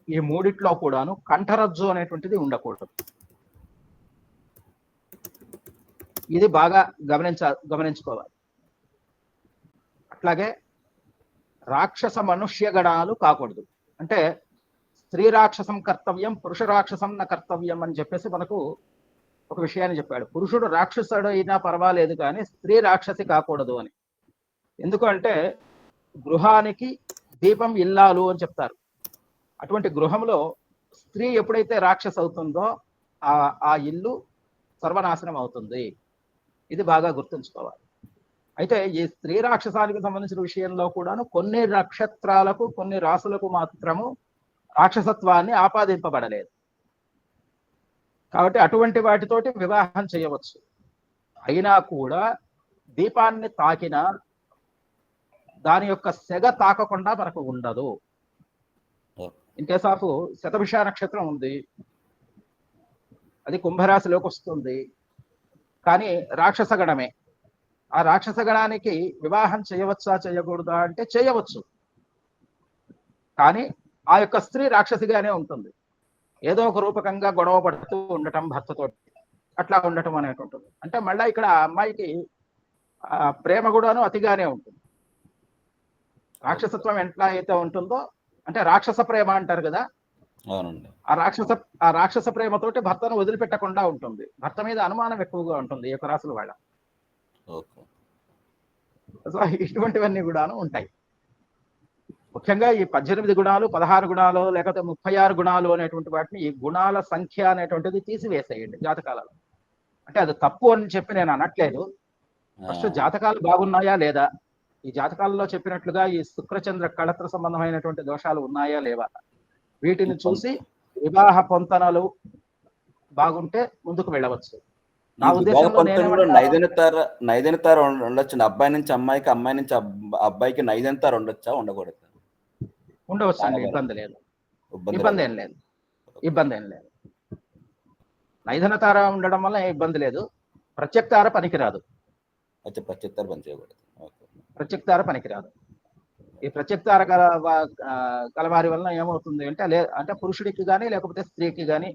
ఈ మూడిట్లో కూడాను కంఠరజ్జు అనేటువంటిది ఉండకూడదు. ఇది బాగా గమనించుకోవాలి. అట్లాగే రాక్షస మనుష్య గణాలు కాకూడదు. అంటే స్త్రీ రాక్షసం కర్తవ్యం, పురుష రాక్షసం న కర్తవ్యం అని చెప్పేసి మనకు ఒక విషయాన్ని చెప్పాడు. పురుషుడు రాక్షసుడు అయినా పర్వాలేదు కానీ స్త్రీ రాక్షసి కాకూడదు అని. ఎందుకంటే గృహానికి దీపం ఇల్లాలు అని చెప్తారు. అటువంటి గృహంలో స్త్రీ ఎప్పుడైతే రాక్షస అవుతుందో ఆ ఇల్లు సర్వనాశనం అవుతుంది. ఇది బాగా గుర్తుంచుకోవాలి. అయితే ఈ స్త్రీ రాక్షసానికి సంబంధించిన విషయంలో కూడాను కొన్ని నక్షత్రాలకు, కొన్ని రాసులకు మాత్రము రాక్షసత్వాన్ని ఆపాదింపబడలేదు. కాబట్టి అటువంటి వాటితోటి వివాహం చేయవచ్చు. అయినా కూడా దీపాన్ని తాకిన దాని యొక్క సెగ తాకకుండా మనకు ఉండదు. ఇన్ కేస్ ఆఫ్ శతభిష నక్షత్రం ఉంది, అది కుంభరాశిలోకి వస్తుంది, కానీ రాక్షసగణమే. ఆ రాక్షసగణానికి వివాహం చేయవచ్చా చేయకూడదా అంటే చేయవచ్చు, కానీ ఆ యొక్క స్త్రీ రాక్షసిగానే ఉంటుంది. ఏదో ఒక రూపకంగా గొడవ పడుతూ ఉండటం భర్తతో, అట్లా ఉండటం అనేటువంటిది. అంటే మళ్ళీ ఇక్కడ ఆ అమ్మాయికి ప్రేమ కూడాను అతిగానే ఉంటుంది. రాక్షసత్వం ఎట్లా అయితే ఉంటుందో, అంటే రాక్షస ప్రేమ అంటారు కదా, ఆ రాక్షస ప్రేమతోటి భర్తను వదిలిపెట్టకుండా ఉంటుంది. భర్త మీద అనుమానం ఎక్కువగా ఉంటుంది ఈ యొక్క రాశుల వాళ్ళ. సో ఇటువంటివన్నీ కూడాను ఉంటాయి. ముఖ్యంగా ఈ 18 గుణాలు, 16 గుణాలు, లేకపోతే 36 గుణాలు అనేటువంటి వాటిని, ఈ గుణాల సంఖ్య అనేటువంటిది తీసివేసేయండి జాతకాలలో. అంటే అది తప్పు అని చెప్పి నేను అనట్లేదు. ఫస్ట్ జాతకాలు బాగున్నాయా లేదా, ఈ జాతకాలలో చెప్పినట్లుగా ఈ శుక్రచంద్ర కళత్ర సంబంధమైనటువంటి దోషాలు ఉన్నాయా లేవా, వీటిని చూసి వివాహ పొంతనలు బాగుంటే ముందుకు వెళ్ళవచ్చు. నా ఉద్దేశంలో నైదనతార ఉండొచ్చు. అబ్బాయి నుంచి అమ్మాయికి, అమ్మాయి నుంచి అబ్బాయికి నైదనతార ఉండొచ్చా, ఉండకూడదు? ఉండవచ్చు అండి, ఇబ్బంది లేదు. ఇబ్బంది ఏం లేదు, ఇబ్బంది ఏం లేదు. నైదనతార ఉండడం వల్ల ఇబ్బంది లేదు. ప్రత్యక్తార పనికిరాదు. ప్రత్యక్తార పనికిరాదు. ఈ ప్రత్యక్తార కలవారి వలన ఏమవుతుంది అంటే పురుషుడికి కానీ లేకపోతే స్త్రీకి కానీ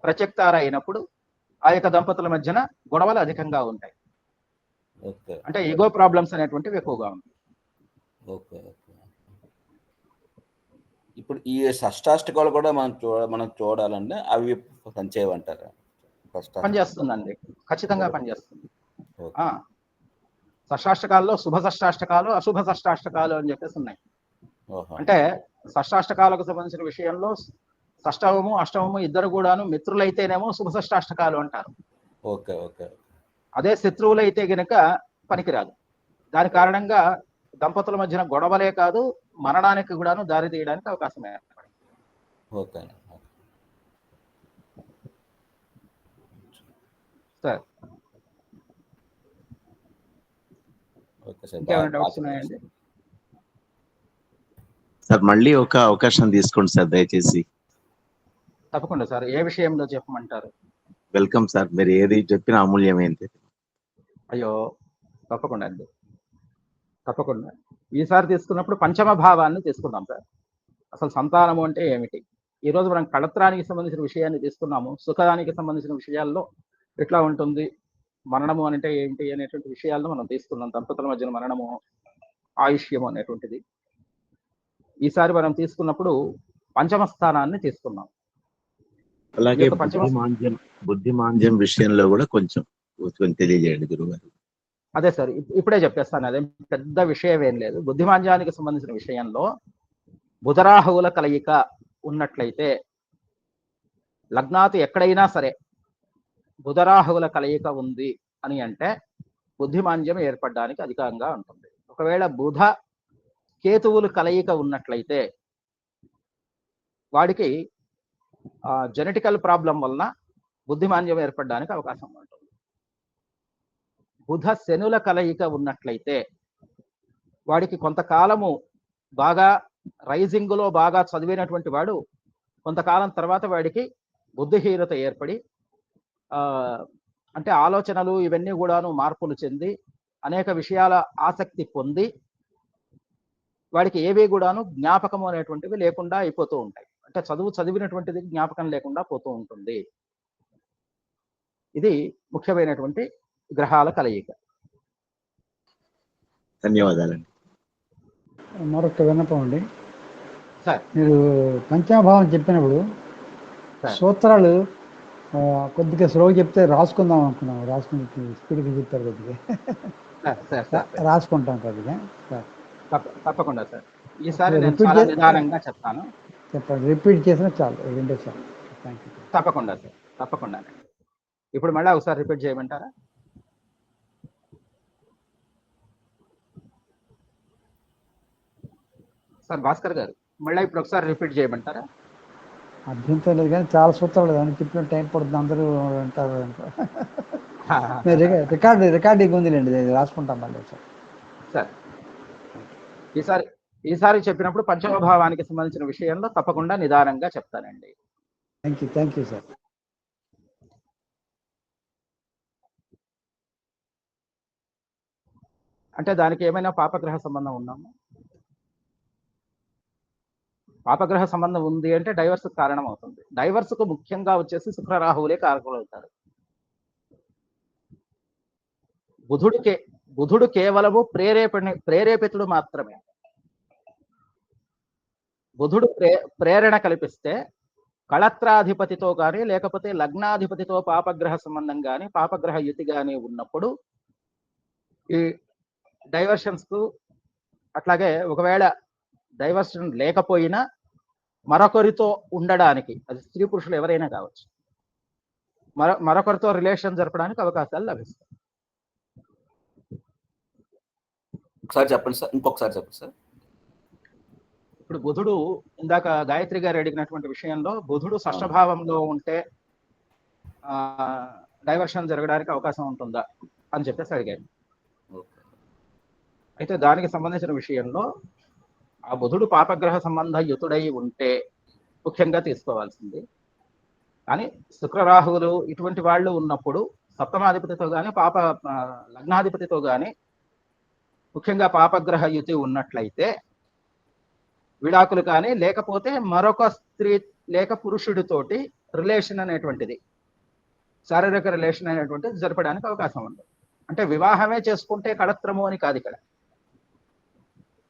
ప్రత్యక్తార అయినప్పుడు ఆ యొక్క దంపతుల మధ్యన గొడవలు అధికంగా ఉంటాయి. అంటే ఈగో ప్రాబ్లమ్స్ అనేటువంటివి ఎక్కువగా ఉంటాయి. ఇప్పుడు ఈ షష్టాష్టకాలు కూడా మనం చూడాలంటే అవి పనిచేయమంటారా? పనిచేస్తుందండి, ఖచ్చితంగా పనిచేస్తుంది. షష్టాష్టకాల్లో శుభ షష్టాష్టకాలు, అశుభ షష్టాష్టకాలు అని చెప్పేసి ఉన్నాయి. అంటే షష్టాష్టకాలకు సంబంధించిన విషయంలో షష్టవము అష్టవము ఇద్దరు కూడాను మిత్రులైతేనేమో శుభ షష్టాష్టకాలు అంటారు. అదే శత్రువులు అయితే గనక పనికిరాదు. దాని కారణంగా దంపతుల మధ్యన గొడవలే కాదు, మరణానికి కూడాను దారి తీయడానికి అవకాశం ఏర్పడింది. సార్ ఇంకేమైనా డౌట్స్ ఉన్నాయండి? సార్ మళ్ళీ ఒక అవకాశం తీసుకోండి సార్ దయచేసి. తప్పకుండా సార్. ఏ విషయంలో చెప్పమంటారు? వెల్కమ్ సార్, మీరు ఏది చెప్పినా అమూల్యమైంది. అయ్యో తప్పకుండా అండి, తప్పకుండా. ఈసారి తీసుకున్నప్పుడు పంచమ భావాన్ని తీసుకున్నాం సార్. అసలు సంతానము అంటే ఏమిటి? ఈరోజు మనం కళత్రానికి సంబంధించిన విషయాన్ని తీసుకున్నాము. సుఖానికి సంబంధించిన విషయాల్లో ఎట్లా ఉంటుంది, మరణము అంటే ఏంటి అనేటువంటి విషయాలను మనం తీసుకున్నాం. దంపతుల మధ్యన మరణము, ఆయుష్యము అనేటువంటిది. ఈసారి మనం తీసుకున్నప్పుడు పంచమ స్థానాన్ని తీసుకున్నాం. అలాగే బుద్ధిమాంద్యం విషయంలో కూడా కొంచెం తెలియజేయండి గురుగారు. అదే సార్, ఇప్పుడే చెప్పేస్తాను. అదే పెద్ద విషయం ఏం లేదు. బుద్ధిమాంద్యానికి సంబంధించిన విషయంలో బుధరాహువుల కలయిక ఉన్నట్లయితే, లగ్నాతి ఎక్కడైనా సరే బుధరాహువుల కలయిక ఉంది అని అంటే బుద్ధిమాంద్యం ఏర్పడడానికి అధికంగా ఉంటుంది. ఒకవేళ బుధ కేతువులు కలయిక ఉన్నట్లయితే వాడికి జెనెటికల్ ప్రాబ్లం వలన బుద్ధిమాంద్యం ఏర్పడడానికి అవకాశం ఉంటుంది. బుధ శనుల కలయిక ఉన్నట్లయితే వాడికి కొంతకాలము బాగా రైజింగ్లో బాగా చదివినటువంటి వాడు కొంతకాలం తర్వాత వాడికి బుద్ధిహీనత ఏర్పడి అంటే ఆలోచనలు ఇవన్నీ కూడాను మార్పులు చెంది అనేక విషయాల ఆసక్తి పొంది వాడికి ఏవి కూడాను జ్ఞాపకము అనేటువంటివి లేకుండా అయిపోతూ ఉంటాయి. అంటే చదివినటువంటిది జ్ఞాపకం లేకుండా పోతూ ఉంటుంది. ఇది ముఖ్యమైనటువంటి గ్రహాల కలయిక. ధన్యవాదాలండి. మరొక విన్నపం అండి. సార్ మీరు పంచాభావం చెప్పినప్పుడు సార్. సూత్రాలు కొద్దిగా స్లోగా చెప్తే రాసుకుందాం అనుకున్నాం. రాసుకుని స్పీడ్గా చెప్తారు కొద్దిగా. సార్ సార్ రాసుకుంటాం కొద్దిగా సార్. తప్పకుండా సార్. ఈసారి నేను రిపీట్ చాలా నిదానంగా చెప్తాను. చెప్పండి. రిపీట్ చేసినా చాలు, రెండో సార్. Thank you. తప్పకుండా సార్, తప్పకుండా. ఇప్పుడు మళ్ళీ ఒకసారి రిపీట్ చేయమంటారా? సార్ భాస్కర్ గారు, మళ్ళీ ఇప్పుడు ఒకసారి రిపీట్ చేయమంటారా? అభ్యంతరం లేదు, కానీ చాలా సూత్రాలు అని చెప్పిన టైం పడుతుంది, అందరూ అంటారు. రికార్డింగ్ ఉందిలేండి, రాసుకుంటాం మళ్ళీ సార్. సార్ ఈసారి చెప్పినప్పుడు పంచమ భావానికి సంబంధించిన విషయంలో తప్పకుండా నిదానంగా చెప్తానండి. Thank you sir. అంటే దానికి ఏమైనా పాపగ్రహ సంబంధం ఉన్నాము? పాపగ్రహ సంబంధం ఉంది అంటే డైవర్స్ కారణం అవుతుంది. డైవర్స్ కు ముఖ్యంగా వచ్చేసి శుక్ర రాహువులే కారకులు అవుతారు. బుధుడు కేవలము ప్రేరేపితుడు మాత్రమే. బుధుడు ప్రేరణ కల్పిస్తే కళత్రాధిపతితో కానీ లేకపోతే లగ్నాధిపతితో పాపగ్రహ సంబంధం కానీ పాపగ్రహ యుతి కానీ ఉన్నప్పుడు ఈ డైవర్షన్స్ కు, అట్లాగే ఒకవేళ డైవర్షన్ లేకపోయినా మరొకరితో ఉండడానికి, అది స్త్రీ పురుషులు ఎవరైనా కావచ్చు, మరొకరితో రిలేషన్ జరపడానికి అవకాశాలు లభిస్తాయి. ఒకసారి చెప్పండి సార్, ఇంకొకసారి చెప్పండి సార్. ఇప్పుడు బుధుడు, ఇందాక గాయత్రి గారు అడిగినటువంటి విషయంలో, బుధుడు షష్ఠభావంలో ఉంటే డైవర్షన్ జరగడానికి అవకాశం ఉంటుందా అని చెప్పేసి అడిగారు. అయితే దానికి సంబంధించిన విషయంలో ఆ బుధుడు పాపగ్రహ సంబంధ యుతుడై ఉంటే ముఖ్యంగా తీసుకోవాల్సింది. కానీ శుక్రరాహువులు ఇటువంటి వాళ్ళు ఉన్నప్పుడు సప్తమాధిపతితో కానీ లగ్నాధిపతితో కానీ ముఖ్యంగా పాపగ్రహ యుతి ఉన్నట్లయితే విడాకులు కానీ లేకపోతే మరొక స్త్రీ లేక పురుషుడితోటి రిలేషన్ అనేటువంటిది, శారీరక రిలేషన్ అనేటువంటిది జరపడానికి అవకాశం ఉంది. అంటే వివాహమే చేసుకుంటే కళత్రము అని కాదు. ఇక్కడ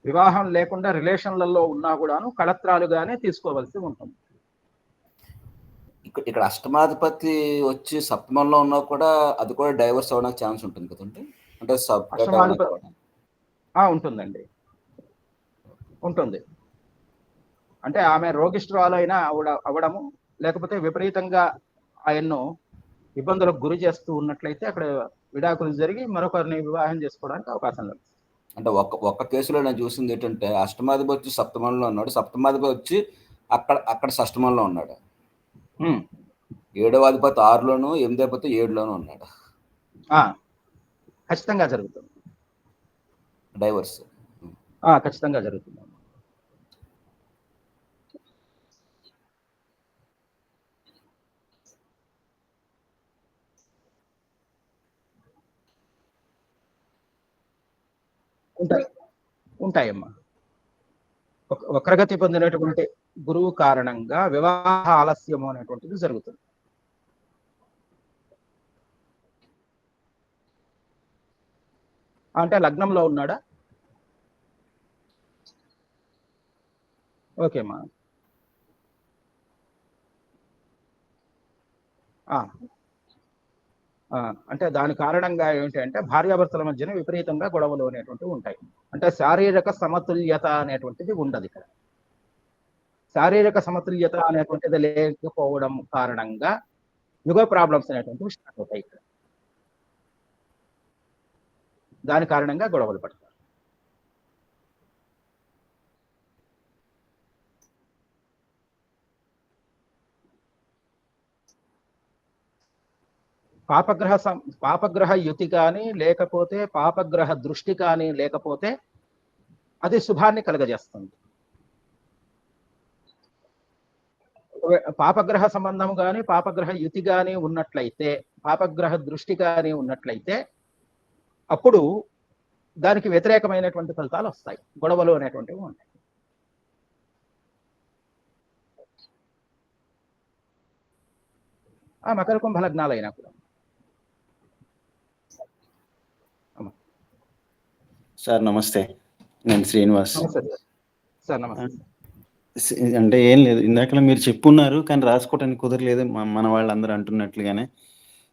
వివాహం లేకుండా రిలేషన్లలో ఉన్నా కూడాను కళత్రాలుగానే తీసుకోవాల్సి ఉంటుంది. ఇక్కడ అష్టమాధిపతి వచ్చి సప్తమంలో ఉన్నా కూడా అది కూడా డైవర్స్ అవ్వడానికి ఛాన్స్ ఉంటుంది కదండి? అంటే ఉంటుందండి, ఉంటుంది. అంటే ఆమె రోగిష్ఠురాలు అయినా అవ్వడము, లేకపోతే విపరీతంగా ఆయన్ను ఇబ్బందులకు గురి చేస్తూ ఉన్నట్లయితే అక్కడ విడాకులు జరిగి మరొకరిని వివాహం చేసుకోవడానికి అవకాశం లేదు. అంటే ఒక్క కేసులో నేను చూసింది ఏంటంటే, అష్టమాధిపతి వచ్చి సప్తమంలో ఉన్నాడు, సప్తమాధిపతి వచ్చి అక్కడ షష్టమంలో ఉన్నాడు, 7వ అధిపతి 6లోను, 8వ అధిపతి 7లోను ఉన్నాడు. ఖచ్చితంగా జరుగుతుంది డైవర్స్, ఖచ్చితంగా జరుగుతుంది. ఉంటాయమ్మా. వక్రగతి పొందినటువంటి గురువు కారణంగా వివాహ ఆలస్యము అనేటువంటిది జరుగుతుంది. అంటే లగ్నంలో ఉన్నాడా? ఓకేమ్మా. అంటే దాని కారణంగా ఏంటంటే భార్యాభర్తల మధ్యన విపరీతంగా గొడవలు అనేటువంటివి ఉంటాయి. అంటే శారీరక సమతుల్యత అనేటువంటిది ఉండదు. ఇక్కడ శారీరక సమతుల్యత అనేటువంటిది లేకపోవడం కారణంగా యుగ ప్రాబ్లమ్స్ అనేటువంటివి స్టార్ట్ అవుతాయి. ఇక్కడ దాని కారణంగా గొడవలు పడతాయి. పాపగ్రహ యుతి కానీ లేకపోతే పాపగ్రహ దృష్టి కానీ లేకపోతే అది శుభాన్ని కలుగజేస్తుంది. పాపగ్రహ సంబంధం కానీ పాపగ్రహ యుతి కానీ ఉన్నట్లయితే, పాపగ్రహ దృష్టి కానీ ఉన్నట్లయితే అప్పుడు దానికి వ్యతిరేకమైనటువంటి ఫలితాలు వస్తాయి, గొడవలు అనేటువంటివి ఉంటాయి. ఆ మకర కుంభ లగ్నాలు అయినా కూడా. సార్ నమస్తే, నేను శ్రీనివాస్. నమస్తే సార్. నమస్తే. అంటే ఏం లేదు, ఇందాక మీరు చెప్పున్నారు కానీ రాసుకోవటానికి కుదరలేదు. మన వాళ్ళందరూ అంటున్నట్లుగానే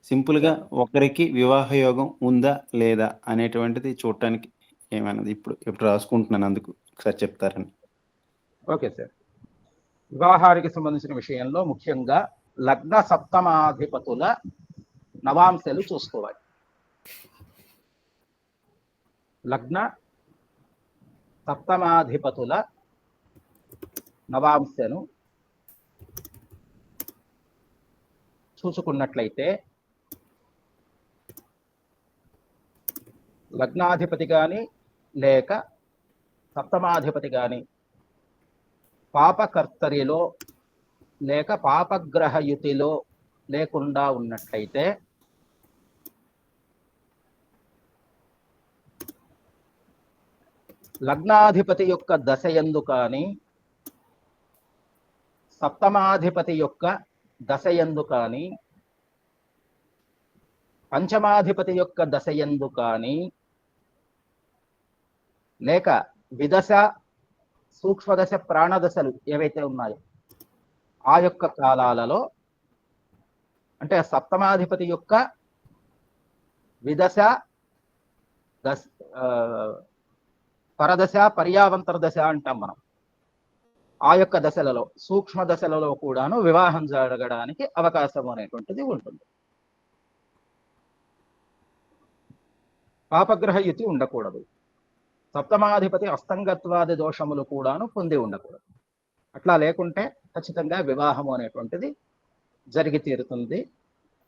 సింపుల్గా ఒకరికి వివాహ యోగం ఉందా లేదా అనేటువంటిది చూడటానికి ఏమన్నది ఇప్పుడు రాసుకుంటున్నాను, అందుకు ఒకసారి చెప్తారని. Okay sir. వివాహానికి సంబంధించిన విషయంలో ముఖ్యంగా లగ్న సప్తమాధిపతుల నవాంశలు చూసుకోవాలి. లగ్న సప్తమాధిపతుల నవాంశను చూసుకున్నట్లయితే లగ్నాధిపతి కానీ లేక సప్తమాధిపతి కానీ పాపకర్తరిలో లేక పాపగ్రహయుతిలో లేకుండా ఉన్నట్లయితే లగ్నాధిపతి యొక్క దశయందు కానీ సప్తమాధిపతి యొక్క దశయందు కానీ పంచమాధిపతి యొక్క దశయందు కానీ లేక విదశ సూక్ష్మదశ ప్రాణదశలు ఏవైతే ఉన్నాయో ఆ యొక్క కాలాలలో, అంటే సప్తమాధిపతి యొక్క విదశ పరదశ పర్యావంతర దశ అంటాం మనం. ఆ యొక్క దశలలో సూక్ష్మ దశలలో కూడాను వివాహం జరగడానికి అవకాశం అనేటువంటిది ఉంటుంది. పాపగ్రహ యుతి ఉండకూడదు. సప్తమాధిపతి అస్తంగత్వాది దోషములు కూడాను పొంది ఉండకూడదు. అట్లా లేకుంటే ఖచ్చితంగా వివాహము అనేటువంటిది జరిగి తీరుతుంది.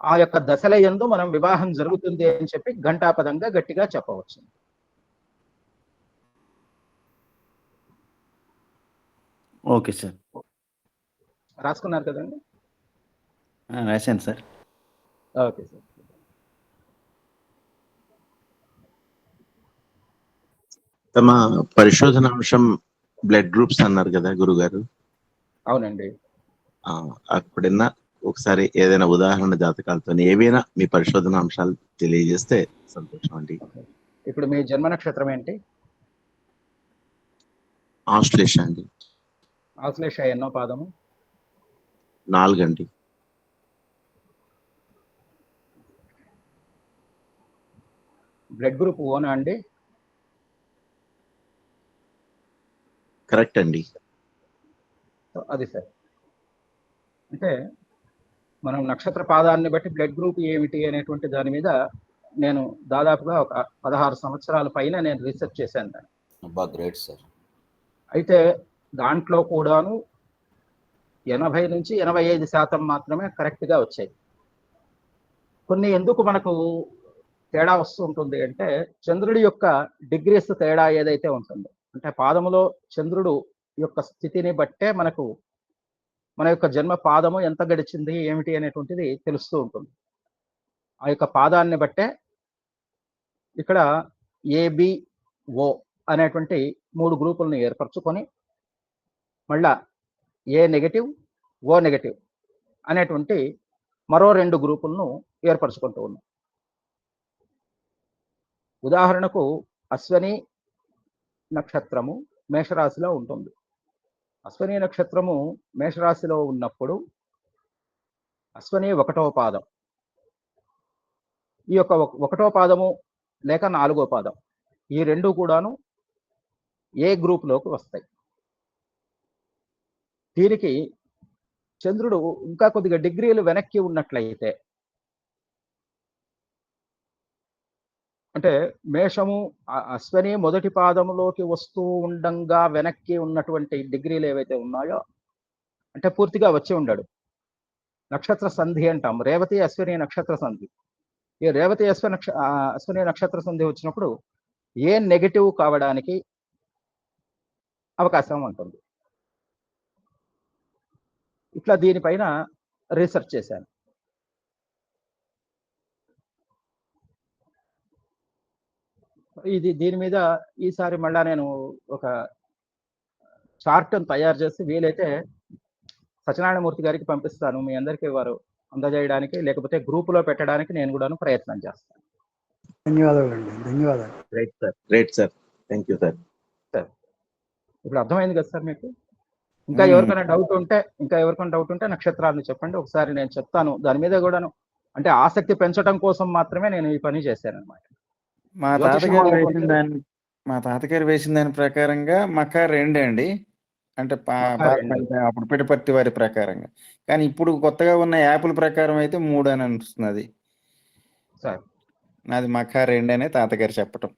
ఆ యొక్క దశల యందు మనం వివాహం జరుగుతుంది అని చెప్పి ఘంటాపదంగా గట్టిగా చెప్పవచ్చు. Okay sir. రాసుకున్నారు కదండి? రాశాను సార్. Okay sir. తమ పరిశోధనాంశం బ్లడ్ గ్రూప్స్ అన్నారు కదా గురుగారు? అవునండి. అప్పుడన్నా ఒకసారి ఏదైనా ఉదాహరణ జాతకాలతో ఏవైనా మీ పరిశోధనాంశాలు తెలియజేస్తే సంతోషం అండి. ఇప్పుడు మీ జన్మ నక్షత్రం ఏంటి? ఆశ్లేష అండి. ఆశ్లేష ఎన్నో పాదము? 4 అండి. బ్లడ్ గ్రూప్ ఓనా అండి? కరెక్ట్ అండి. అది సార్. అంటే మనం నక్షత్ర పాదాన్ని బట్టి బ్లడ్ గ్రూప్ ఏమిటి అనేటువంటి దాని మీద నేను దాదాపుగా ఒక 16 సంవత్సరాల పైన నేను రీసెర్చ్ చేశాను దాన్ని. అబ్బా, గ్రేట్ సార్. అయితే దాంట్లో కూడాను 80 నుంచి 85% మాత్రమే కరెక్ట్గా వచ్చాయి. కొన్ని ఎందుకు మనకు తేడా వస్తూ ఉంటుంది అంటే, చంద్రుడి యొక్క డిగ్రీస్ తేడా ఏదైతే ఉంటుందో, అంటే పాదములో చంద్రుడు యొక్క స్థితిని బట్టే మనకు మన యొక్క జన్మ పాదము ఎంత గడిచింది ఏమిటి అనేటువంటిది తెలుస్తూ ఉంటుంది. ఆ యొక్క పాదాన్ని బట్టే ఇక్కడ ఏబిఓ అనేటువంటి 3 గ్రూపులను ఏర్పరచుకొని మళ్ళా ఏ నెగటివ్ ఓ నెగటివ్ అనేటువంటి మరో 2 గ్రూపులను ఏర్పరచుకుంటూ ఉన్నాం. ఉదాహరణకు అశ్వని నక్షత్రము మేషరాశిలో ఉంటుంది. అశ్వని నక్షత్రము మేషరాశిలో ఉన్నప్పుడు అశ్వని 1వ పాదం, ఈ యొక్క 1వ పాదము లేక 4వ పాదం, ఈ 2 కూడాను ఏ గ్రూప్లోకి వస్తాయి. దీనికి చంద్రుడు ఇంకా కొద్దిగా డిగ్రీలు వెనక్కి ఉన్నట్లయితే, అంటే మేషము అశ్వని మొదటి పాదములోకి వస్తూ ఉండంగా వెనక్కి ఉన్నటువంటి డిగ్రీలు ఏవైతే ఉన్నాయో, అంటే పూర్తిగా వచ్చి ఉండాడు. నక్షత్ర సంధి అంటాం, రేవతి అశ్వని నక్షత్ర సంధి. ఈ రేవతి అశ్వని నక్షత్ర సంధి వచ్చినప్పుడు ఏ నెగటివ్ కావడానికి అవకాశం ఉంటుంది. ఇట్లా దీనిపైన రీసెర్చ్ చేశాను. దీని మీద ఈసారి మళ్ళా నేను ఒక చార్ట్ను తయారు చేసి వీలైతే సత్యనారాయణమూర్తి గారికి పంపిస్తాను. మీ అందరికీ వారు అందజేయడానికి లేకపోతే గ్రూపులో పెట్టడానికి నేను కూడాను ప్రయత్నం చేస్తాను. ధన్యవాదాలండి. ధన్యవాదాలు. Great sir, great sir. Thank you sir. ఇప్పుడు అర్థమైంది కదా సార్ మీకు? ఇంకా మ్మ్. ఎవరికైనా డౌట్ ఉంటే నక్షత్రాలను చెప్పండి, ఒకసారి నేను చెప్తాను. దాని మీద కూడాను అంటే ఆసక్తి పెంచడం కోసం మాత్రమే నేను ఈ పని చేశాను అనమాట. మా జ్యోతిషం తాతగారు అనేటువంటిది వేసిన దాని ప్రకారంగా మకా 2 అండి. అంటే మకా పాత 2 అప్పుడు పిటపర్తి వారి ప్రకారంగా. కానీ ఇప్పుడు కొత్తగా ఉన్న యాప్ల ప్రకారం అయితే 3 అని అనిపిస్తున్నది. సార్. నాది మకా 2 అనే తాతగారు చెప్పటం.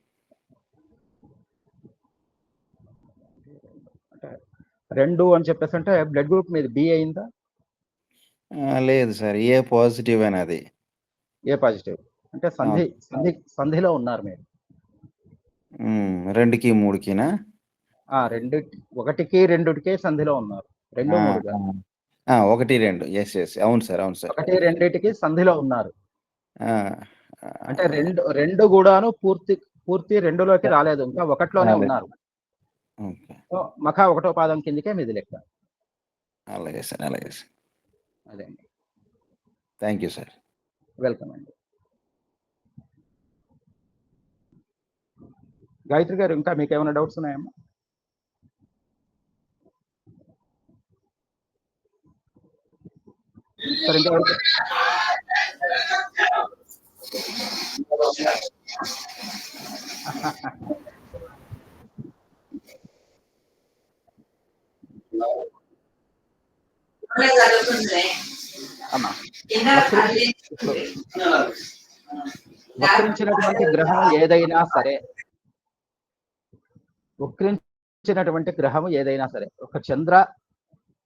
అంటే 2 అని చెప్పేసి అంటే బ్లడ్ గ్రూప్ మీద బి అయిందా? లేదు సార్, ఏ పాజిటివ్ అని అది. ఏ పాజిటివ్ అంటే సంధిలో ఉన్నారు మీరు. 2కి 3కినా? 1కి 2కి సంధిలో ఉన్నారు. 2, 3 కాదు. 1, 2 ఎస్. అవును సార్, అవును సార్. 1, 2కి సంధిలో ఉన్నారు. ఆ, అంటే 2 కూడాను పూర్తి 2లోకి రాలేదు, ఇంకా 1లోనే రాలేదు. ఉన్నారు. ఓకే. సో మఖా 1వ పాదం కిందకే మీది లెక్క. అలాగే సార్. అదే అండి. Thank you sir. వెల్కమ్ అండి. గాయత్రి గారు, ఇంకా మీకు ఏమైనా డౌట్స్ ఉన్నాయమ్మా? సరే, ఇంకెవరికి అమ్మా వక్రించినటువంటి గ్రహం ఏదైనా సరే ఒక చంద్ర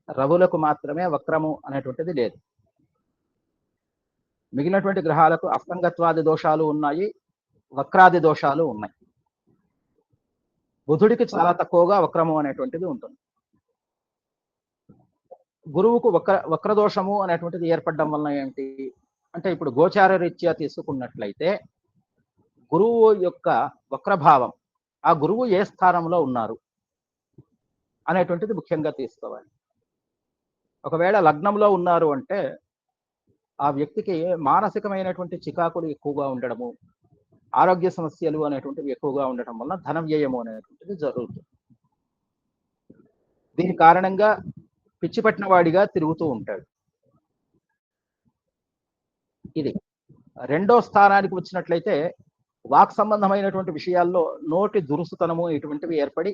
రవులకు మాత్రమే వక్రము అనేటువంటిది లేదు. మిగిలినటువంటి గ్రహాలకు అసంగత్వాది దోషాలు ఉన్నాయి, వక్రాది దోషాలు ఉన్నాయి. బుధుడికి చాలా తక్కువగా వక్రము అనేటువంటిది ఉంటుంది. గురువుకు వక్రదోషము అనేటువంటిది ఏర్పడడం వలన ఏంటి అంటే, ఇప్పుడు గోచార రీత్యా తీసుకున్నట్లయితే గురువు యొక్క వక్రభావం, ఆ గురువు ఏ స్థానంలో ఉన్నారు అనేటువంటిది ముఖ్యంగా తీసుకోవాలి. ఒకవేళ లగ్నంలో ఉన్నారు అంటే ఆ వ్యక్తికి మానసికమైనటువంటి చికాకులు ఎక్కువగా ఉండడము, ఆరోగ్య సమస్యలు అనేటువంటివి ఎక్కువగా ఉండటం వలన ధన వ్యయము అనేటువంటిది జరుగుతుంది. దీని కారణంగా పిచ్చి పట్టిన వాడిగా తిరుగుతూ ఉంటాడు. ఇది 2వ స్థానానికి వచ్చినట్లయితే వాక్ సంబంధమైనటువంటి విషయాల్లో నోటి దురుసుతనము ఇటువంటివి ఏర్పడి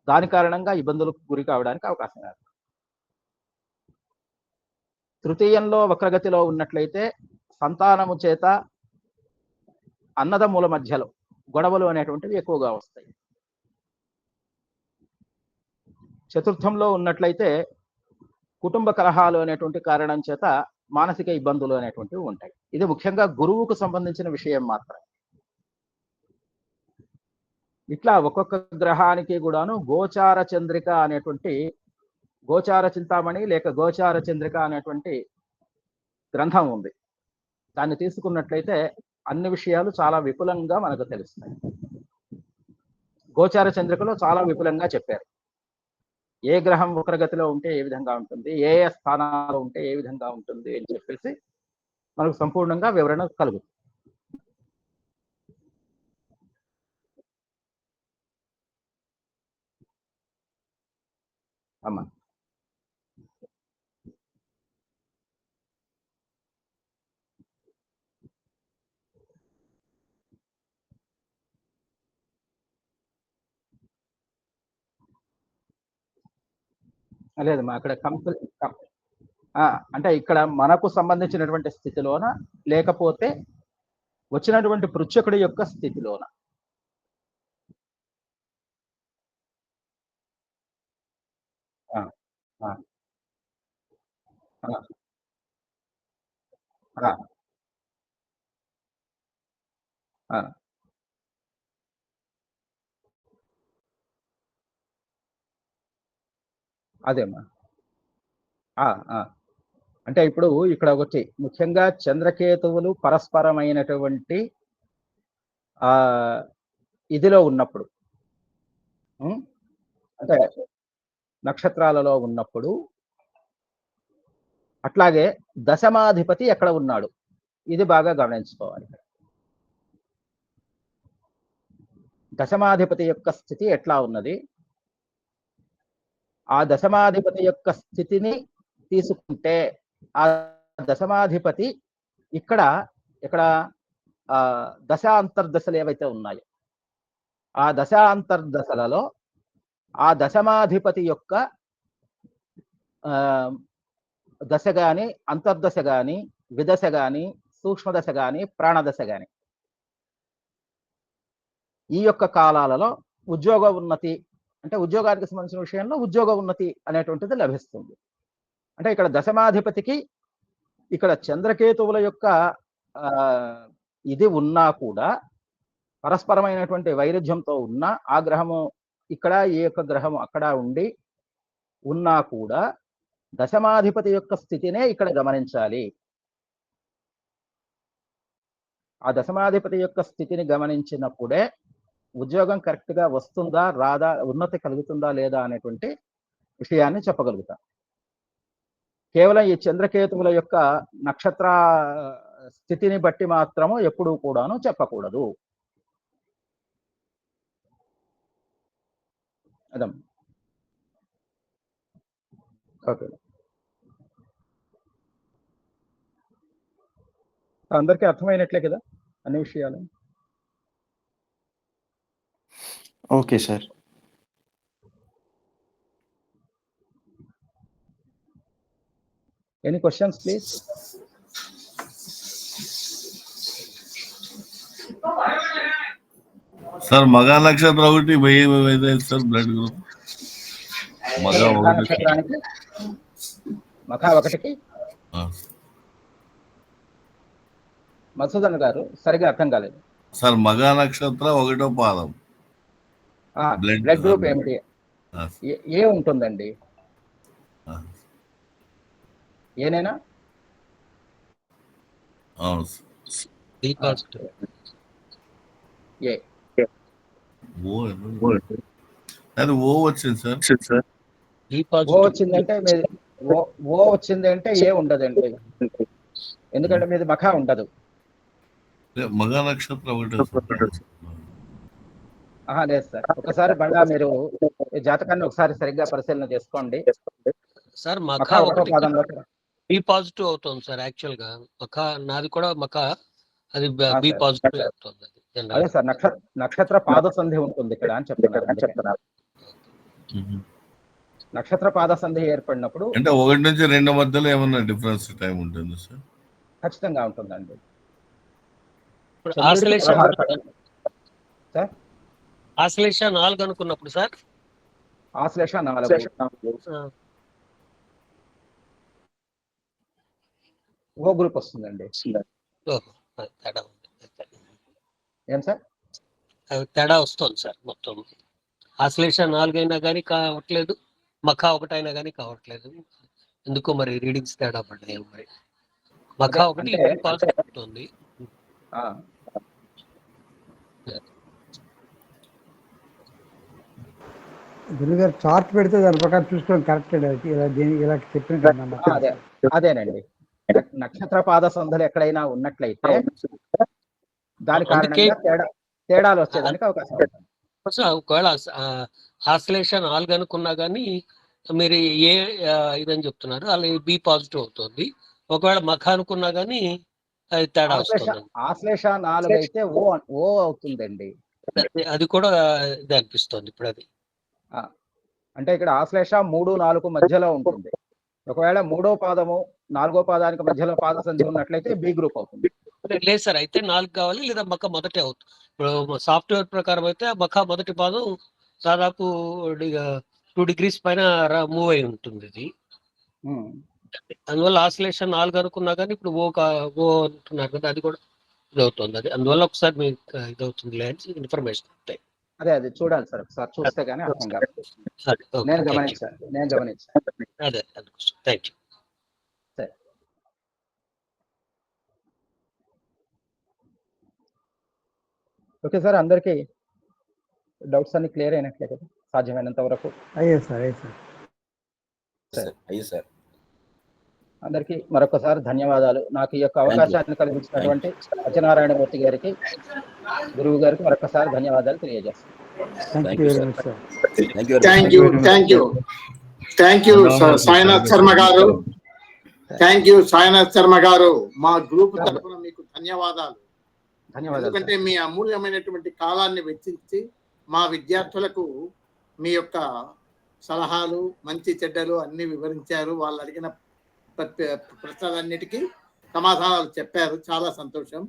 దాని కారణంగా ఇబ్బందులకు గురి కావడానికి అవకాశం ఉంది. తృతీయంలో వక్రగతిలో ఉన్నట్లయితే సంతానము చేత అన్నదమ్ముల మధ్యలో గొడవలు అనేటువంటివి ఎక్కువగా వస్తాయి. చతుర్థంలో ఉన్నట్లయితే కుటుంబ కలహాలు అనేటువంటి కారణం చేత మానసిక ఇబ్బందులు అనేటువంటివి ఉంటాయి. ఇది ముఖ్యంగా గురువుకు సంబంధించిన విషయం మాత్రమే. ఇట్లా ఒక్కొక్క గ్రహానికి కూడాను గోచార చంద్రిక అనేటువంటి, గోచార చింతామణి లేక గోచార చంద్రిక అనేటువంటి గ్రంథం ఉంది. దాన్ని తీసుకున్నట్లయితే అన్ని విషయాలు చాలా విపులంగా మనకు తెలుస్తాయి. గోచార చంద్రికలో చాలా విపులంగా చెప్పారు. ఏ గ్రహం వక్రగతిలో ఉంటే ఏ విధంగా ఉంటుంది, ఏ స్థానాల్లో ఉంటే ఏ విధంగా ఉంటుంది అని చెప్పేసి మనకు సంపూర్ణంగా వివరణ కలుగుతుంది. అమ్మా లేదమ్మా, అక్కడ అంటే ఇక్కడ మనకు సంబంధించినటువంటి స్థితిలోన లేకపోతే వచ్చినటువంటి పృచ్ఛకుడి యొక్క స్థితిలోన. అదేమ్మా. అంటే ఇప్పుడు ఇక్కడ ఒకటి ముఖ్యంగా చంద్రకేతువులు పరస్పరమైనటువంటి ఇదిలో ఉన్నప్పుడు, అంటే నక్షత్రాలలో ఉన్నప్పుడు అట్లాగే దశమాధిపతి ఎక్కడ ఉన్నాడు, ఇది బాగా గమనించుకోవాలి. దశమాధిపతి యొక్క స్థితి ఎట్లా ఉన్నది, ఆ దశమాధిపతి యొక్క స్థితిని తీసుకుంటే ఆ దశమాధిపతి ఇక్కడ ఇక్కడ దశ అంతర్దశలు ఏవైతే ఉన్నాయో ఆ దశ అంతర్దశలలో ఆ దశమాధిపతి యొక్క దశ గాని, అంతర్దశ గాని, విదశ గాని, సూక్ష్మదశ గాని, ప్రాణదశ గాని, ఈ యొక్క కాలాలలో ఉద్యోగ ఉన్నతి అంటే ఉద్యోగానికి సంబంధించిన విషయంలో ఉద్యోగ ఉన్నతి అనేటువంటిది లభిస్తుంది. అంటే ఇక్కడ దశమాధిపతికి ఇక్కడ చంద్రకేతువుల యొక్క ఇది ఉన్నా కూడా పరస్పరమైనటువంటి వైరుధ్యంతో ఉన్న ఆ గ్రహము ఇక్కడ ఈ యొక్క గ్రహం అక్కడ ఉండి ఉన్నా కూడా దశమాధిపతి యొక్క స్థితినే ఇక్కడ గమనించాలి. ఆ దశమాధిపతి యొక్క స్థితిని గమనించినప్పుడే ఉద్యోగం కరెక్ట్ గా వస్తుందా రాదా, ఉన్నతి కలుగుతుందా లేదా అనేటువంటి విషయాన్ని చెప్పగలుగుతాం. కేవలం ఈ చంద్రకేతువుల యొక్క నక్షత్ర స్థితిని బట్టి మాత్రము ఎప్పుడూ కూడాను చెప్పకూడదు. అదం ఓకే, అందరికీ అర్థమైనట్లే కదా అన్ని విషయాలు? Okay sir. Any questions please? Sir మగ నక్షత్రం ఒకటి వెయ్యి సార్ బ్లడ్ గ్రూప్ నక్షత్రానికి మఖ ఒకటికి మధుసూదన్ గారు సరిగా అర్థం కాలేదు సార్. మగ నక్షత్రం 1వ పాదం బ్లడ్ గ్రూప్ ఏమిటి? ఏ ఉంటుందండి? ఏనేనా? ఏ అది ఓ వచ్చింది సార్. ఓ వచ్చిందంటే మీది ఓ వచ్చిందంటే ఏ ఉండదండి, ఎందుకంటే మీది మఖ ఉండదు. మగ నక్షత్రం ఒకటి లేదు సార్, ఒకసారి బండా మీరు జాతకాన్ని ఒకసారి సరిగ్గా పరిశీలన చేసుకోండి సార్. మఖ మఖ ఒకటో పాదంలో బి పాజిటివ్ అవుతుంది సార్. యాక్చువల్ గా మఖ నాది కూడా మఖ, అది బి పాజిటివ్ అవుతుంది. అదే సార్, నక్షత్ర పాద సంధి ఉంటుంది ఇక్కడ అని చెప్తున్నారు. నక్షత్ర పాద సంధి ఏర్పడినప్పుడు అంటే 1 నుంచి 2 మధ్యలో ఏమన్నా డిఫరెన్స్ టైం ఉంటుంది సార్? ఖచ్చితంగా ఉంటుందండి. ఆశ్లేష 4 అనుకున్నప్పుడు సార్, ఆశ్లేష 4 ఓ గ్రూప్ వస్తుందండి. ఏం సార్ తేడా వస్తుంది సార్? మొత్తం ఆశ్లేష 4 అయినా కానీ కావట్లేదు, మఖ 1 అయినా కానీ కావట్లేదు. ఎందుకో మరి రీడింగ్స్ తేడా పడ్డాయి. మరి మఖ 1 పాజిటివ్ ఉంటుంది. గురుగారు చార్ట్ పెడితే దాని ప్రకారం చూసుకోవడం కరెక్ట్. ఇలా చెప్పిన అదేనండి, నక్షత్ర పాద సంధులు ఎక్కడైనా ఉన్నట్లయితే దాని కారణంగా తేడాలు వచ్చేదానికి అవకాశం ఉంటుంది. ఒకవేళ ఆశ్లేష 4 అనుకున్నా కానీ మీరు ఏ ఇదని చెప్తున్నారు, అలా బి పాజిటివ్ అవుతుంది. ఒకవేళ మఖ అనుకున్నా కానీ అది తేడా వస్తుంది. ఆశ్లేష 4 అయితే ఓ అవుతుందండి. అది కూడా ఇది అనిపిస్తుంది ఇప్పుడు. అది అంటే ఇక్కడ ఆశ్లేష 3, 4 మధ్యలో ఉంటుంది. ఒకవేళ 3వ పాదము 4వ పాదానికి మధ్యలో పాద సంధి ఉన్నట్లయితే బి గ్రూప్ అవుతుంది. లేదు సార్, అయితే 4 కావాలి, లేదా మఖ మొదటి అవుతుంది. ఇప్పుడు సాఫ్ట్వేర్ ప్రకారం అయితే మఖ మొదటి పాదం దాదాపు 2 degrees పైన మూవ్ అయి ఉంటుంది ఇది. అందువల్ల ఆశ్లేష 4 అనుకున్నా కానీ ఇప్పుడు ఓ అంటున్నారు కదా, అది కూడా ఇది అవుతుంది. అది అందువల్ల ఒకసారి మీకు ఇది అవుతుంది ఇన్ఫర్మేషన్ ఉంటాయి. అదే చూడాలి సార్, ఒకసారి చూస్తే గానీ అర్థం కాదు. నేను గమనించాను. అదే అందుకోసం థ్యాంక్ యూ. సరే, ఓకే సార్, అందరికీ డౌట్స్ అన్ని క్లియర్ అయినట్లే కదా సాధ్యమైనంత వరకు? అయ్యే సార్. అయ్యి సార్. అందరికీ మరొకసారి ధన్యవాదాలు. నాకు ఈ యొక్క అవకాశాన్ని కలిగించినటువంటి సత్యనారాయణమూర్తి గారికి, గురువు గారికి మరొకసారి ధన్యవాదాలు తెలియజేస్తాను. Thank you very much sir. Thank you Sainath Sharma garu. Thank you Sainath Sharma గారు. మా గ్రూప్ తరఫున మీకు ధన్యవాదాలు. ఎందుకంటే మీ అమూల్యమైనటువంటి కాలాన్ని వెచ్చించి మా విద్యార్థులకు మీ యొక్క సలహాలు, మంచి చెడ్డలు అన్ని వివరించారు. వాళ్ళు అడిగిన ప్రశ్నలన్నిటికీ సమాధానాలు చెప్పారు. చాలా సంతోషం.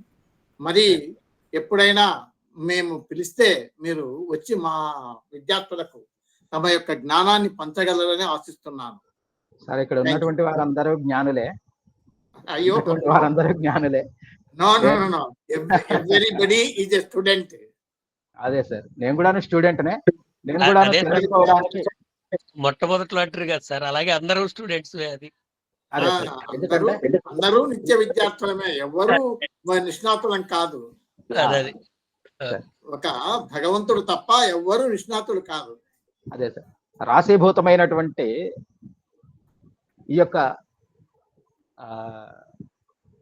మరి ఎప్పుడైనా మేము పిలిస్తే మీరు వచ్చి మా విద్యార్థులకు తమ యొక్క జ్ఞానాన్ని పంచగలరని ఆశిస్తున్నాను. సార్, ఇక్కడ ఉన్నటువంటి వారందరూ జ్ఞానులే. అయ్యో, వారందరూ జ్ఞానులే. No no no, everybody is a student. అదే సార్, నేను కూడా స్టూడెంట్నే. నేను కూడా తెలుసుకోవడానికి మొట్టమొదట్లో అంటారు కదా సార్, అలాగే అందరూ స్టూడెంట్స్. అది అందరూ నిత్య విద్యార్థులమే, ఎవరు నిష్ణాతులం కాదు. ఒక భగవంతుడు తప్ప ఎవ్వరు నిష్ణాతులు కాదు. అదే సార్, రాశీభూతమైనటువంటి ఈ యొక్క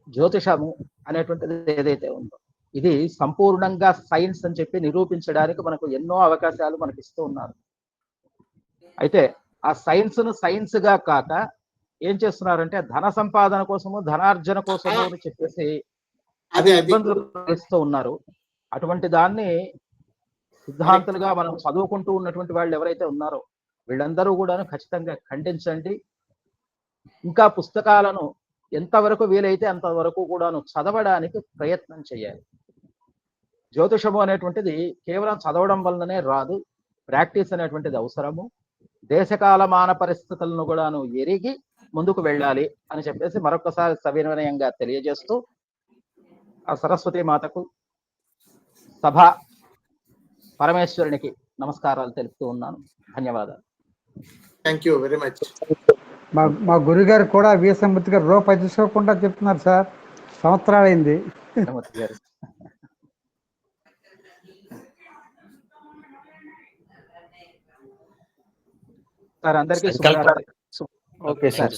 జ్యోతిషము అనేటువంటిది ఏదైతే ఉందో, ఇది సంపూర్ణంగా సైన్స్ అని చెప్పి నిరూపించడానికి మనకు ఎన్నో అవకాశాలు మనకి ఇస్తూ ఉన్నారు. అయితే ఆ సైన్స్ ను సైన్స్ గా కాక ఏం చేస్తున్నారంటే ధన సంపాదన కోసము, ధనార్జన కోసము అని చెప్పేసి ఇబ్బందులు కలిగిస్తూ ఉన్నారు. అటువంటి దాన్ని సిద్ధాంతులుగా మనం చదువుకుంటూ ఉన్నటువంటి వాళ్ళు ఎవరైతే ఉన్నారో వీళ్ళందరూ కూడా ఖచ్చితంగా ఖండించండి. ఇంకా పుస్తకాలను ఎంతవరకు వీలైతే అంతవరకు కూడాను చదవడానికి ప్రయత్నం చేయాలి. జ్యోతిషము అనేటువంటిది కేవలం చదవడం వల్లనే రాదు, ప్రాక్టీస్ అనేటువంటిది అవసరము. దేశకాలమాన పరిస్థితులను కూడాను ఎరిగి ముందుకు వెళ్ళాలి అని చెప్పేసి మరొకసారి సవినయంగా తెలియజేస్తూ ఆ సరస్వతి మాతకు, సభ పరమేశ్వరునికి తెలుపుతూ ఉన్నాను. ధన్యవాదాలు. Thank you very much. మా గురుగారు కూడా వీసమూర్తి గారు రూపాయి తీసుకోకుండా చెప్తున్నారు సార్. సంవత్సరాలైంది. సార్, అందరికీ ఓకే సార్.